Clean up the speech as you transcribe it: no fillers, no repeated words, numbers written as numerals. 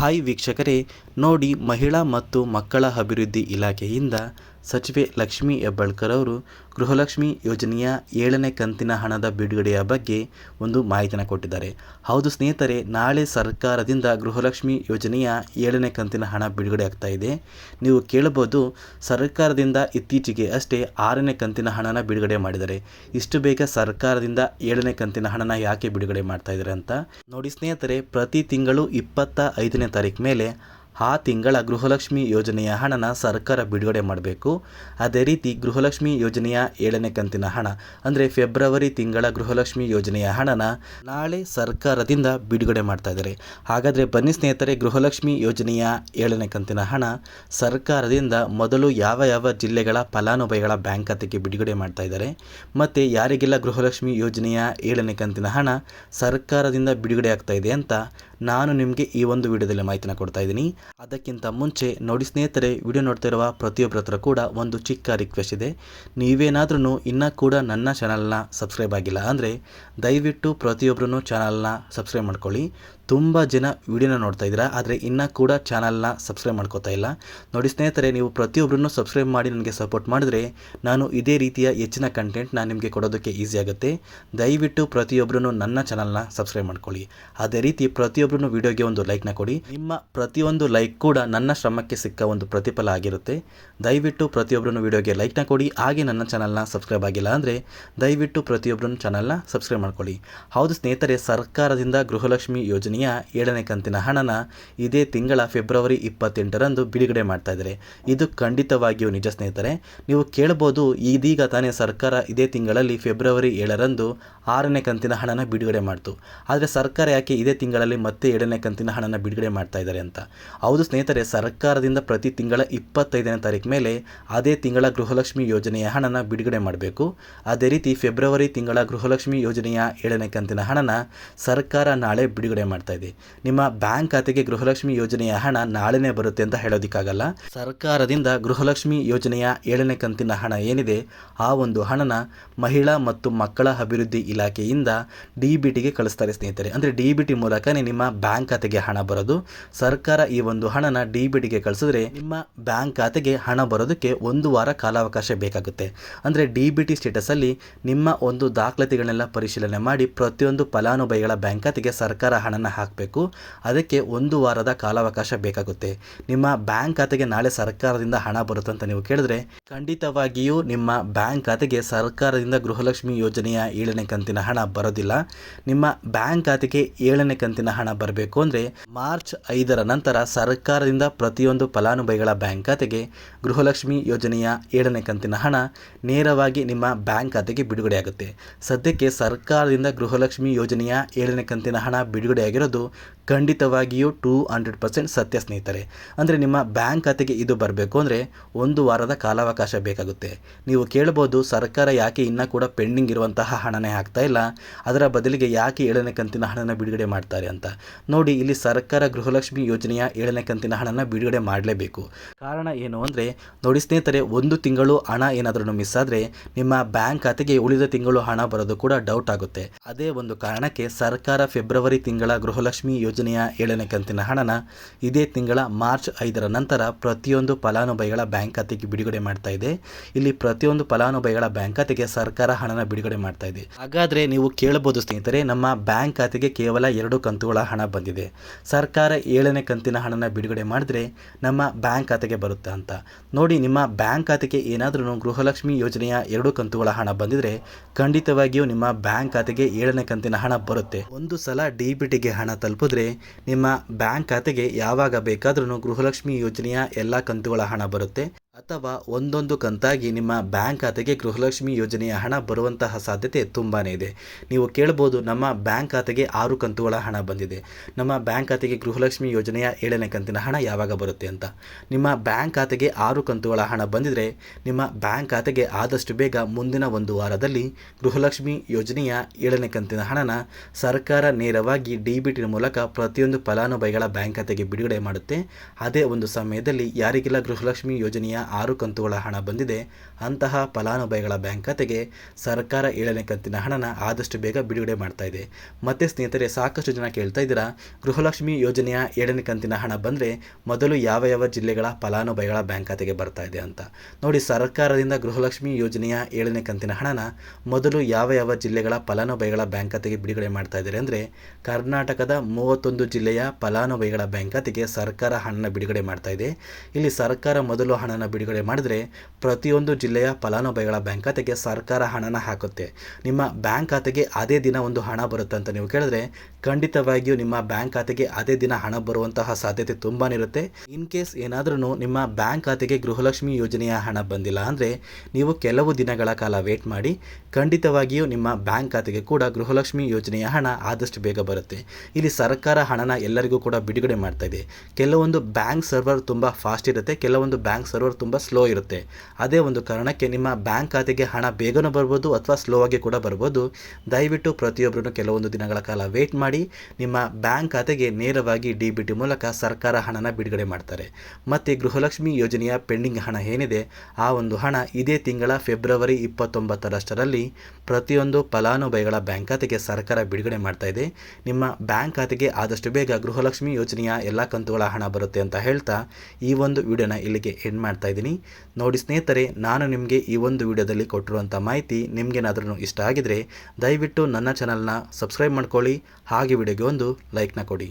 Hi ವೀಕ್ಷಕರೇ, ನೋಡಿ ಮಹಿಳಾ ಮತ್ತು ಮಕ್ಕಳ ಅಭಿವೃದ್ಧಿ ಇಲಾಖೆಯಿಂದ ಸಚಿವೆ ಲಕ್ಷ್ಮೀ ಹೆಬ್ಬಾಳ್ಕರ್ ಅವರು ಗೃಹಲಕ್ಷ್ಮಿ ಯೋಜನೆಯ 7ನೇ ಕಂತಿನ ಹಣದ ಬಿಡುಗಡೆಯ ಬಗ್ಗೆ ಒಂದು ಮಾಹಿತಿಯನ್ನು ಕೊಟ್ಟಿದ್ದಾರೆ. ಹೌದು ಸ್ನೇಹಿತರೆ, ನಾಳೆ ಸರ್ಕಾರದಿಂದ ಗೃಹಲಕ್ಷ್ಮಿ ಯೋಜನೆಯ 7ನೇ ಕಂತಿನ ಹಣ ಬಿಡುಗಡೆ ಆಗ್ತಾ ಇದೆ. ನೀವು ಕೇಳಬಹುದು, ಸರ್ಕಾರದಿಂದ ಇತ್ತೀಚೆಗೆ ಅಷ್ಟೇ 6ನೇ ಕಂತಿನ ಹಣನ ಬಿಡುಗಡೆ ಮಾಡಿದ್ದಾರೆ. ಇಷ್ಟು ಬೇಗ ಸರ್ಕಾರದಿಂದ 7ನೇ ಕಂತಿನ ಹಣನ ಯಾಕೆ ಬಿಡುಗಡೆ ಮಾಡ್ತಾ ಇದ್ದಾರೆ ಅಂತ ನೋಡಿ ಸ್ನೇಹಿತರೆ, ಪ್ರತಿ ತಿಂಗಳು 25ನೇ ತಾರೀಕು ಮೇಲೆ ಆ ತಿಂಗಳ ಗೃಹಲಕ್ಷ್ಮಿ ಯೋಜನೆಯ ಹಣನ ಸರ್ಕಾರ ಬಿಡುಗಡೆ ಮಾಡಬೇಕು. ಅದೇ ರೀತಿ ಗೃಹಲಕ್ಷ್ಮಿ ಯೋಜನೆಯ 7ನೇ ಕಂತಿನ ಹಣ ಅಂದರೆ ಫೆಬ್ರವರಿ ತಿಂಗಳ ಗೃಹಲಕ್ಷ್ಮಿ ಯೋಜನೆಯ ಹಣನ ನಾಳೆ ಸರ್ಕಾರದಿಂದ ಬಿಡುಗಡೆ ಮಾಡ್ತಾ ಇದ್ದಾರೆ. ಹಾಗಾದರೆ ಬನ್ನಿ ಸ್ನೇಹಿತರೆ, ಗೃಹಲಕ್ಷ್ಮಿ ಯೋಜನೆಯ 7ನೇ ಕಂತಿನ ಹಣ ಸರ್ಕಾರದಿಂದ ಮೊದಲು ಯಾವ ಯಾವ ಜಿಲ್ಲೆಗಳ ಫಲಾನುಭವಿಗಳ ಬ್ಯಾಂಕ್ ಖಾತೆಗೆ ಬಿಡುಗಡೆ ಮಾಡ್ತಾ ಇದ್ದಾರೆ ಮತ್ತು ಯಾರಿಗೆಲ್ಲ ಗೃಹಲಕ್ಷ್ಮಿ ಯೋಜನೆಯ 7ನೇ ಕಂತಿನ ಹಣ ಸರ್ಕಾರದಿಂದ ಬಿಡುಗಡೆ ಆಗ್ತಾ ಇದೆ ಅಂತ ನಾನು ನಿಮಗೆ ಈ ಒಂದು ವಿಡಿಯೋದಲ್ಲಿ ಮಾಹಿತಿನ ಕೊಡ್ತಾ ಇದ್ದೀನಿ. ಅದಕ್ಕಿಂತ ಮುಂಚೆ ನೋಡಿ ಸ್ನೇಹಿತರೆ, ವಿಡಿಯೋ ನೋಡ್ತಾ ಇರುವ ಪ್ರತಿಯೊಬ್ಬರ ಹತ್ರ ಕೂಡ ಒಂದು ಚಿಕ್ಕ ರಿಕ್ವೆಸ್ಟ್ ಇದೆ. ನೀವೇನಾದ್ರೂ ಇನ್ನೂ ಕೂಡ ನನ್ನ ಚಾನಲ್ನ ಸಬ್ಸ್ಕ್ರೈಬ್ ಆಗಿಲ್ಲ ಅಂದರೆ ದಯವಿಟ್ಟು ಪ್ರತಿಯೊಬ್ಬರೂ ಚಾನಲ್ನ ಸಬ್ಸ್ಕ್ರೈಬ್ ಮಾಡ್ಕೊಳ್ಳಿ. ತುಂಬ ಜನ ವಿಡಿಯೋನ ನೋಡ್ತಾ ಇದ್ದೀರಾ, ಆದರೆ ಇನ್ನೂ ಕೂಡ ಚಾನಲ್ನ ಸಬ್ಸ್ಕ್ರೈಬ್ ಮಾಡ್ಕೋತಾ ಇಲ್ಲ. ನೋಡಿ ಸ್ನೇಹಿತರೆ, ನೀವು ಪ್ರತಿಯೊಬ್ಬರನ್ನು ಸಬ್ಸ್ಕ್ರೈಬ್ ಮಾಡಿ ನನಗೆ ಸಪೋರ್ಟ್ ಮಾಡಿದ್ರೆ ನಾನು ಇದೇ ರೀತಿಯ ಹೆಚ್ಚಿನ ಕಂಟೆಂಟ್ನ ನಿಮಗೆ ಕೊಡೋದಕ್ಕೆ ಈಸಿ ಆಗುತ್ತೆ. ದಯವಿಟ್ಟು ಪ್ರತಿಯೊಬ್ಬರೂ ನನ್ನ ಚಾನಲ್ನ ಸಬ್ಸ್ಕ್ರೈಬ್ ಮಾಡ್ಕೊಳ್ಳಿ. ಅದೇ ರೀತಿ ಪ್ರತಿಯೊಬ್ಬರೂ ವಿಡಿಯೋಗೆ ಒಂದು ಲೈಕ್ನ ಕೊಡಿ. ನಿಮ್ಮ ಪ್ರತಿಯೊಂದು ಲೈಕ್ ಕೂಡ ನನ್ನ ಶ್ರಮಕ್ಕೆ ಸಿಕ್ಕ ಒಂದು ಪ್ರತಿಫಲ ಆಗಿರುತ್ತೆ. ದಯವಿಟ್ಟು ಪ್ರತಿಯೊಬ್ಬರೂ ವಿಡಿಯೋಗೆ ಲೈಕ್ನ ಕೊಡಿ. ಹಾಗೆ ನನ್ನ ಚಾನಲ್ನ ಸಬ್ಸ್ಕ್ರೈಬ್ ಆಗಿಲ್ಲ ಅಂದರೆ ದಯವಿಟ್ಟು ಪ್ರತಿಯೊಬ್ಬರೂ ಚಾನಲ್ನ ಸಬ್ಸ್ಕ್ರೈಬ್ ಮಾಡ್ಕೊಳ್ಳಿ. ಹೌದು ಸ್ನೇಹಿತರೆ, ಸರ್ಕಾರದಿಂದ ಗೃಹಲಕ್ಷ್ಮಿ ಯೋಜನೆಯ 7ನೇ ಕಂತಿನ ಹಣನ ಇದೇ ತಿಂಗಳ ಫೆಬ್ರವರಿ 28ರಂದು ಬಿಡುಗಡೆ ಮಾಡ್ತಾ ಇದ್ದಾರೆ. ಇದು ಖಂಡಿತವಾಗಿಯೂ ನಿಜ ಸ್ನೇಹಿತರೆ. ನೀವು ಕೇಳಬಹುದು, ಇದೀಗ ತಾನೇ ಸರ್ಕಾರ ಇದೇ ತಿಂಗಳಲ್ಲಿ ಫೆಬ್ರವರಿ 7ರಂದು 6ನೇ ಕಂತಿನ ಹಣನ ಬಿಡುಗಡೆ ಮಾಡ್ತು. ಆದರೆ ಸರ್ಕಾರ ಯಾಕೆ ಇದೇ ತಿಂಗಳಲ್ಲಿ ಮತ್ತೆ 7ನೇ ಕಂತಿನ ಹಣನ ಬಿಡುಗಡೆ ಮಾಡ್ತಾ ಇದ್ದಾರೆ ಅಂತ. ಹೌದು ಸ್ನೇಹಿತರೆ, ಸರ್ಕಾರದಿಂದ ಪ್ರತಿ ತಿಂಗಳ 25ನೇ ತಾರೀಕು ಮೇಲೆ ಅದೇ ತಿಂಗಳ ಗೃಹಲಕ್ಷ್ಮಿ ಯೋಜನೆಯ ಹಣನ ಬಿಡುಗಡೆ ಮಾಡಬೇಕು. ಅದೇ ರೀತಿ ಫೆಬ್ರವರಿ ತಿಂಗಳ ಗೃಹಲಕ್ಷ್ಮಿ ಯೋಜನೆಯ 7ನೇ ಕಂತಿನ ಹಣನ ಸರ್ಕಾರ ನಾಳೆ ಬಿಡುಗಡೆ ಮಾಡ್ತಾ ಇದೆ. ನಿಮ್ಮ ಬ್ಯಾಂಕ್ ಖಾತೆಗೆ ಗೃಹಲಕ್ಷ್ಮಿ ಯೋಜನೆಯ ಹಣ ನಾಳೆನೇ ಬರುತ್ತೆ ಅಂತ ಹೇಳೋದಕ್ಕಾಗಲ್ಲ. ಸರ್ಕಾರದಿಂದ ಗೃಹಲಕ್ಷ್ಮಿ ಯೋಜನೆಯ 7ನೇ ಕಂತಿನ ಹಣ ಏನಿದೆ ಆ ಒಂದು ಹಣನ ಮಹಿಳಾ ಮತ್ತು ಮಕ್ಕಳ ಅಭಿವೃದ್ಧಿ ಇಲಾಖೆಯಿಂದ DBTಗೆ ಕಳಿಸ್ತಾರೆ ಸ್ನೇಹಿತರೆ. ಅಂದರೆ DBT ಮೂಲಕನೇ ನಿಮ್ಮ ಬ್ಯಾಂಕ್ ಖಾತೆಗೆ ಹಣ ಬರೋದು. ಸರ್ಕಾರ ಈ ಒಂದು ಹಣನ DBTಗೆ ಕಳಿಸಿದ್ರೆ ನಿಮ್ಮ ಬ್ಯಾಂಕ್ ಖಾತೆಗೆ ಹಣ ಬರೋದಕ್ಕೆ 1 ವಾರ ಕಾಲಾವಕಾಶ ಬೇಕಾಗುತ್ತೆ. ಅಂದರೆ DBT ಸ್ಟೇಟಸಲ್ಲಿ ನಿಮ್ಮ ಒಂದು ದಾಖಲಾತಿಗಳನ್ನೆಲ್ಲ ಪರಿಶೀಲನೆ ಮಾಡಿ ಪ್ರತಿಯೊಂದು ಫಲಾನುಭವಿಗಳ ಬ್ಯಾಂಕ್ ಖಾತೆಗೆ ಸರ್ಕಾರ ಹಣನ ಹಾಕಬೇಕು. ಅದಕ್ಕೆ 1 ವಾರದ ಕಾಲಾವಕಾಶ ಬೇಕಾಗುತ್ತೆ. ನಿಮ್ಮ ಬ್ಯಾಂಕ್ ಖಾತೆಗೆ ನಾಳೆ ಸರ್ಕಾರದಿಂದ ಹಣ ಬರುತ್ತೆ ಅಂತ ನೀವು ಕೇಳಿದ್ರೆ ಖಂಡಿತವಾಗಿಯೂ ನಿಮ್ಮ ಬ್ಯಾಂಕ್ ಖಾತೆಗೆ ಸರ್ಕಾರದಿಂದ ಗೃಹಲಕ್ಷ್ಮಿ ಯೋಜನೆಯ 7ನೇ ಕಂತಿನ ಹಣ ಬರೋದಿಲ್ಲ. ನಿಮ್ಮ ಬ್ಯಾಂಕ್ ಖಾತೆಗೆ 7ನೇ ಕಂತಿನ ಹಣ ಬರಬೇಕು ಅಂದರೆ ಮಾರ್ಚ್ 5ರ ನಂತರ ಸರ್ಕಾರದಿಂದ ಪ್ರತಿಯೊಂದು ಫಲಾನುಭವಿಗಳ ಬ್ಯಾಂಕ್ ಖಾತೆಗೆ ಗೃಹಲಕ್ಷ್ಮಿ ಯೋಜನೆಯ 7ನೇ ಕಂತಿನ ಹಣ ನೇರವಾಗಿ ನಿಮ್ಮ ಬ್ಯಾಂಕ್ ಖಾತೆಗೆ ಬಿಡುಗಡೆ ಆಗುತ್ತೆ. ಸದ್ಯಕ್ಕೆ ಸರ್ಕಾರದಿಂದ ಗೃಹಲಕ್ಷ್ಮಿ ಯೋಜನೆಯ 7ನೇ ಕಂತಿನ ಹಣ ಬಿಡುಗಡೆ ಆಗಿರೋದು ಖಂಡಿತವಾಗಿಯೂ 200% ಸತ್ಯ ಸ್ನೇಹಿತರೆ. ಅಂದರೆ ನಿಮ್ಮ ಬ್ಯಾಂಕ್ ಖಾತೆಗೆ ಇದು ಬರಬೇಕು ಅಂದರೆ 1 ವಾರದ ಕಾಲಾವಕಾಶ ಬೇಕಾಗುತ್ತೆ. ನೀವು ಕೇಳಬಹುದು, ಸರ್ಕಾರ ಯಾಕೆ ಇನ್ನೂ ಕೂಡ ಪೆಂಡಿಂಗ್ ಇರುವಂತಹ ಹಣನೇ ಹಾಕ್ತಾ ಇಲ್ಲ, ಅದರ ಬದಲಿಗೆ ಯಾಕೆ 7ನೇ ಕಂತಿನ ಹಣನ ಬಿಡುಗಡೆ ಮಾಡ್ತಾರೆ ಅಂತ. ನೋಡಿ, ಇಲ್ಲಿ ಸರ್ಕಾರ ಗೃಹಲಕ್ಷ್ಮಿ ಯೋಜನೆಯ 7ನೇ ಕಂತಿನ ಹಣನ ಬಿಡುಗಡೆ ಮಾಡಲೇಬೇಕು. ಕಾರಣ ಏನು ಅಂದರೆ ನೋಡಿ ಸ್ನೇಹಿತರೆ, 1 ತಿಂಗಳು ಹಣ ಏನಾದರೂ ಮಿಸ್ ಆದರೆ ನಿಮ್ಮ ಬ್ಯಾಂಕ್ ಖಾತೆಗೆ ಉಳಿದ ತಿಂಗಳು ಹಣ ಬರೋದು ಕೂಡ ಡೌಟ್ ಆಗುತ್ತೆ. ಅದೇ ಒಂದು ಕಾರಣಕ್ಕೆ ಸರ್ಕಾರ ಫೆಬ್ರವರಿ ತಿಂಗಳ ಗೃಹಲಕ್ಷ್ಮಿ ಯೋಜನೆಯ 7ನೇ ಕಂತಿನ ಹಣನ ಇದೇ ತಿಂಗಳ ಮಾರ್ಚ್ 5ರ ನಂತರ ಪ್ರತಿಯೊಂದು ಫಲಾನುಭವಿಗಳ ಬ್ಯಾಂಕ್ ಖಾತೆಗೆ ಬಿಡುಗಡೆ ಮಾಡ್ತಾ ಇದೆ. ಇಲ್ಲಿ ಪ್ರತಿಯೊಂದು ಫಲಾನುಭವಿಗಳ ಬ್ಯಾಂಕ್ ಖಾತೆಗೆ ಸರ್ಕಾರ ಹಣನ ಬಿಡುಗಡೆ ಮಾಡ್ತಾ ಇದೆ. ಹಾಗಾದರೆ ನೀವು ಕೇಳಬಹುದು ಸ್ನೇಹಿತರೆ, ನಮ್ಮ ಬ್ಯಾಂಕ್ ಖಾತೆಗೆ ಕೇವಲ 2 ಕಂತುಗಳ ಹಣ ಬಂದಿದೆ, ಸರ್ಕಾರ 7ನೇ ಕಂತಿನ ಹಣನ ಬಿಡುಗಡೆ ಮಾಡಿದ್ರೆ ನಮ್ಮ ಬ್ಯಾಂಕ್ ಖಾತೆಗೆ ಬರುತ್ತೆ ಅಂತ. ನೋಡಿ, ನಿಮ್ಮ ಬ್ಯಾಂಕ್ ಖಾತೆಗೆ ಏನಾದರೂ ಗೃಹಲಕ್ಷ್ಮಿ ಯೋಜನೆಯ 2 ಕಂತುಗಳ ಹಣ ಬಂದಿದ್ರೆ ಖಂಡಿತವಾಗಿಯೂ ನಿಮ್ಮ ಬ್ಯಾಂಕ್ ಖಾತೆಗೆ 7ನೇ ಕಂತಿನ ಹಣ ಬರುತ್ತೆ. ಒಂದು ಸಲ DBTಗೆ ಹಣ ತಲುಪಿದ್ರೆ ನಿಮ್ಮ ಬ್ಯಾಂಕ್ ಖಾತೆಗೆ ಯಾವಾಗ ಬೇಕಾದ್ರೂ ಗೃಹಲಕ್ಷ್ಮಿ ಯೋಜನೆಯ ಎಲ್ಲ ಕಂತುಗಳ ಹಣ ಬರುತ್ತೆ. ಅಥವಾ ಒಂದೊಂದು ಕಂತಾಗಿ ನಿಮ್ಮ ಬ್ಯಾಂಕ್ ಖಾತೆಗೆ ಗೃಹಲಕ್ಷ್ಮಿ ಯೋಜನೆಯ ಹಣ ಬರುವಂತಹ ಸಾಧ್ಯತೆ ತುಂಬಾ ಇದೆ. ನೀವು ಕೇಳಬಹುದು, ನಮ್ಮ ಬ್ಯಾಂಕ್ ಖಾತೆಗೆ 6 ಕಂತುಗಳ ಹಣ ಬಂದಿದೆ, ನಮ್ಮ ಬ್ಯಾಂಕ್ ಖಾತೆಗೆ ಗೃಹಲಕ್ಷ್ಮಿ ಯೋಜನೆಯ 7ನೇ ಕಂತಿನ ಹಣ ಯಾವಾಗ ಬರುತ್ತೆ ಅಂತ. ನಿಮ್ಮ ಬ್ಯಾಂಕ್ ಖಾತೆಗೆ 6 ಕಂತುಗಳ ಹಣ ಬಂದಿದ್ರೆ ನಿಮ್ಮ ಬ್ಯಾಂಕ್ ಖಾತೆಗೆ ಆದಷ್ಟು ಬೇಗ ಮುಂದಿನ 1 ವಾರದಲ್ಲಿ ಗೃಹಲಕ್ಷ್ಮಿ ಯೋಜನೆಯ 7ನೇ ಕಂತಿನ ಹಣನ ಸರ್ಕಾರ ನೇರವಾಗಿ DBT ಮೂಲಕ ಪ್ರತಿಯೊಂದು ಫಲಾನುಭವಿಗಳ ಬ್ಯಾಂಕ್ ಖಾತೆಗೆ ಬಿಡುಗಡೆ ಮಾಡುತ್ತೆ. ಅದೇ ಒಂದು ಸಮಯದಲ್ಲಿ ಯಾರಿಗೆಲ್ಲ ಗೃಹಲಕ್ಷ್ಮಿ ಯೋಜನೆಯ 6 ಕಂತುಗಳ ಹಣ ಬಂದಿದೆ ಅಂತಹ ಫಲಾನುಭವಿಗಳ ಬ್ಯಾಂಕ್ ಖಾತೆಗೆ ಸರ್ಕಾರ 7ನೇ ಕಂತಿನ ಹಣನ ಆದಷ್ಟು ಬೇಗ ಬಿಡುಗಡೆ ಮಾಡ್ತಾ ಇದೆ. ಮತ್ತೆ ಸ್ನೇಹಿತರೆ, ಸಾಕಷ್ಟು ಜನ ಕೇಳ್ತಾ ಇದ್ದೀರಾ, ಗೃಹಲಕ್ಷ್ಮಿ ಯೋಜನೆಯ 7ನೇ ಕಂತಿನ ಹಣ ಬಂದರೆ ಮೊದಲು ಯಾವ ಜಿಲ್ಲೆಗಳ ಫಲಾನುಭವಿಗಳ ಬ್ಯಾಂಕ್ ಖಾತೆಗೆ ಬರ್ತಾ ಇದೆ ಅಂತ. ನೋಡಿ, ಸರ್ಕಾರದಿಂದ ಗೃಹಲಕ್ಷ್ಮಿ ಯೋಜನೆಯ 7ನೇ ಕಂತಿನ ಹಣನ ಮೊದಲು ಯಾವ ಜಿಲ್ಲೆಗಳ ಫಲಾನುಭವಿಗಳ ಬ್ಯಾಂಕ್ ಖಾತೆಗೆ ಬಿಡುಗಡೆ ಮಾಡ್ತಾ ಇದ್ದಾರೆ ಅಂದರೆ, ಕರ್ನಾಟಕದ 31 ಜಿಲ್ಲೆಯ ಫಲಾನುಭವಿಗಳ ಬ್ಯಾಂಕ್ ಖಾತೆಗೆ ಸರ್ಕಾರ ಹಣನ ಬಿಡುಗಡೆ ಮಾಡ್ತಾ ಇದೆ. ಇಲ್ಲಿ ಸರ್ಕಾರ ಮೊದಲು ಹಣನ ಬಿಡುಗಡೆ ಮಾಡಿದ್ರೆ ಪ್ರತಿಯೊಂದು ಜಿಲ್ಲೆಯ ಫಲಾನುಭವಿಗಳ ಬ್ಯಾಂಕ್ ಖಾತೆಗೆ ಸರ್ಕಾರ ಹಣನ ಹಾಕುತ್ತೆ. ನಿಮ್ಮ ಬ್ಯಾಂಕ್ ಖಾತೆಗೆ ಅದೇ ದಿನ ಒಂದು ಹಣ ಬರುತ್ತೆ ಅಂತ ನೀವು ಕೇಳಿದ್ರೆ, ಖಂಡಿತವಾಗಿಯೂ ನಿಮ್ಮ ಬ್ಯಾಂಕ್ ಖಾತೆಗೆ ಅದೇ ದಿನ ಹಣ ಬರುವಂತಹ ಸಾಧ್ಯತೆ ತುಂಬಾ ಇರುತ್ತೆ. ಇನ್ ಕೇಸ್ ಏನಾದ್ರೂ ನಿಮ್ಮ ಬ್ಯಾಂಕ್ ಖಾತೆಗೆ ಗೃಹಲಕ್ಷ್ಮಿ ಯೋಜನೆಯ ಹಣ ಬಂದಿಲ್ಲ ಅಂದರೆ ನೀವು ಕೆಲವು ದಿನಗಳ ಕಾಲ ವೇಟ್ ಮಾಡಿ. ಖಂಡಿತವಾಗಿಯೂ ನಿಮ್ಮ ಬ್ಯಾಂಕ್ ಖಾತೆಗೆ ಕೂಡ ಗೃಹಲಕ್ಷ್ಮಿ ಯೋಜನೆಯ ಹಣ ಆದಷ್ಟು ಬೇಗ ಬರುತ್ತೆ. ಇಲ್ಲಿ ಸರ್ಕಾರ ಹಣನ ಎಲ್ಲರಿಗೂ ಕೂಡ ಬಿಡುಗಡೆ ಮಾಡ್ತಾ ಇದೆ. ಕೆಲವೊಂದು ಬ್ಯಾಂಕ್ ಸರ್ವರ್ ತುಂಬ ಫಾಸ್ಟ್ ಇರುತ್ತೆ, ಕೆಲವೊಂದು ಬ್ಯಾಂಕ್ ಸರ್ವರ್ ತುಂಬ ಸ್ಲೋ ಇರುತ್ತೆ. ಅದೇ ಒಂದು ಕಾರಣಕ್ಕೆ ನಿಮ್ಮ ಬ್ಯಾಂಕ್ ಖಾತೆಗೆ ಹಣ ಬೇಗನೂ ಬರ್ಬೋದು ಅಥವಾ ಸ್ಲೋ ಆಗಿ ಕೂಡ ಬರ್ಬೋದು. ದಯವಿಟ್ಟು ಪ್ರತಿಯೊಬ್ಬರೂ ಕೆಲವೊಂದು ದಿನಗಳ ಕಾಲ ವೇಟ್ ಮಾಡಿ. ನಿಮ್ಮ ಬ್ಯಾಂಕ್ ಖಾತೆಗೆ ನೇರವಾಗಿ DBT ಮೂಲಕ ಸರ್ಕಾರ ಹಣನ ಬಿಡುಗಡೆ ಮಾಡ್ತಾರೆ. ಮತ್ತು ಗೃಹಲಕ್ಷ್ಮಿ ಯೋಜನೆಯ ಪೆಂಡಿಂಗ್ ಹಣ ಏನಿದೆ ಆ ಒಂದು ಹಣ ಇದೇ ತಿಂಗಳ ಫೆಬ್ರವರಿ 29ರಷ್ಟರಲ್ಲಿ ಪ್ರತಿಯೊಂದು ಫಲಾನುಭವಿಗಳ ಬ್ಯಾಂಕ್ ಖಾತೆಗೆ ಸರ್ಕಾರ ಬಿಡುಗಡೆ ಮಾಡ್ತಾ ಇದೆ. ನಿಮ್ಮ ಬ್ಯಾಂಕ್ ಖಾತೆಗೆ ಆದಷ್ಟು ಬೇಗ ಗೃಹಲಕ್ಷ್ಮಿ ಯೋಜನೆಯ ಎಲ್ಲ ಕಂತುಗಳ ಹಣ ಬರುತ್ತೆ ಅಂತ ಹೇಳ್ತಾ ಈ ಒಂದು ವಿಡಿಯೋನ ಇಲ್ಲಿಗೆ ಎಂಡ್ ಮಾಡ್ತಾ ಇದ್ದೀನಿ. ನೋಡಿ ಸ್ನೇಹಿತರೆ, ನಾನು ನಿಮಗೆ ಈ ಒಂದು ವಿಡಿಯೋದಲ್ಲಿ ಕೊಟ್ಟಿರುವಂಥ ಮಾಹಿತಿ ನಿಮಗೇನಾದ್ರೂ ಇಷ್ಟ ಆಗಿದ್ರೆ ದಯವಿಟ್ಟು ನನ್ನ ಚಾನಲ್ನ ಸಬ್ಸ್ಕ್ರೈಬ್ ಮಾಡ್ಕೊಳ್ಳಿ. ಹಾಗೆ ವಿಡಿಯೋಗೆ ಒಂದು ಲೈಕ್ನ ಕೊಡಿ.